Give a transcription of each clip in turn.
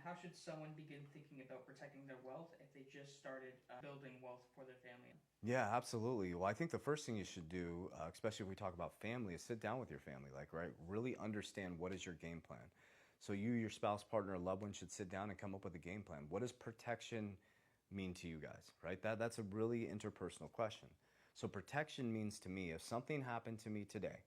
how should someone begin thinking about protecting their wealth if they just started building wealth for their family? Yeah, absolutely. Well, I think the first thing you should do, especially if we talk about family, is sit down with your family, like, right? Really understand what is your game plan. So you, your spouse, partner, or loved one should sit down and come up with a game plan. What does protection mean to you guys, right? That's a really interpersonal question. So protection means to me, if something happened to me today,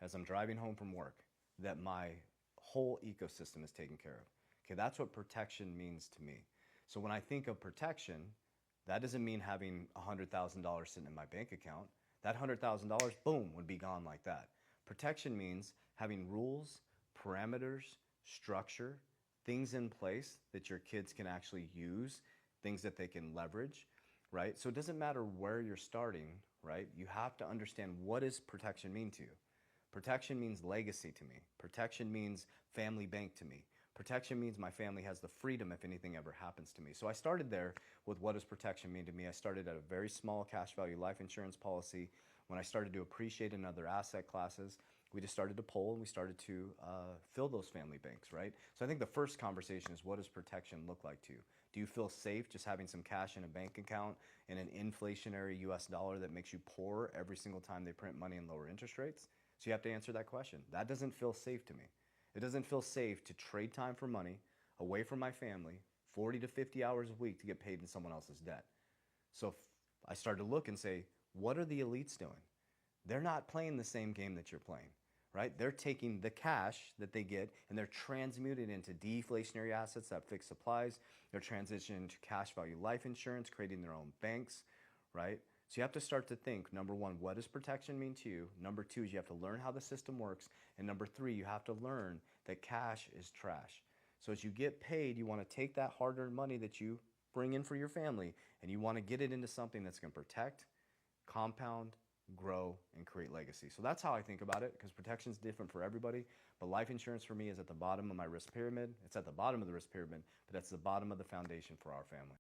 as I'm driving home from work, that my whole ecosystem is taken care of. Okay, that's what protection means to me. So when I think of protection, that doesn't mean having $100,000 sitting in my bank account. That $100,000, boom, would be gone like that. Protection means having rules, parameters, structure, things in place that your kids can actually use, things that they can leverage, right? So it doesn't matter where you're starting, right? You have to understand, what does protection mean to you? Protection means legacy to me. Protection means family bank to me. Protection means my family has the freedom if anything ever happens to me. So I started there with, what does protection mean to me? I started at a very small cash value life insurance policy. When I started to appreciate in other asset classes, we just started to poll and we started to fill those family banks, right? So I think the first conversation is, what does protection look like to you? Do you feel safe just having some cash in a bank account and an inflationary US dollar that makes you poor every single time they print money and lower interest rates? So you have to answer that question. That doesn't feel safe to me. It doesn't feel safe to trade time for money away from my family, 40 to 50 hours a week, to get paid in someone else's debt. So I started to look and say, what are the elites doing? They're not playing the same game that you're playing, right? They're taking the cash that they get and they're transmuting it into deflationary assets that fix supplies. They're transitioning to cash value life insurance, creating their own banks, right? So you have to start to think, number one, what does protection mean to you? Number two is you have to learn how the system works. And number three, you have to learn that cash is trash. So as you get paid, you want to take that hard-earned money that you bring in for your family and you want to get it into something that's going to protect, compound, grow, and create legacy. So that's how I think about it, because protection is different for everybody. But life insurance for me is at the bottom of my risk pyramid. It's at the bottom of the risk pyramid, but that's the bottom of the foundation for our family.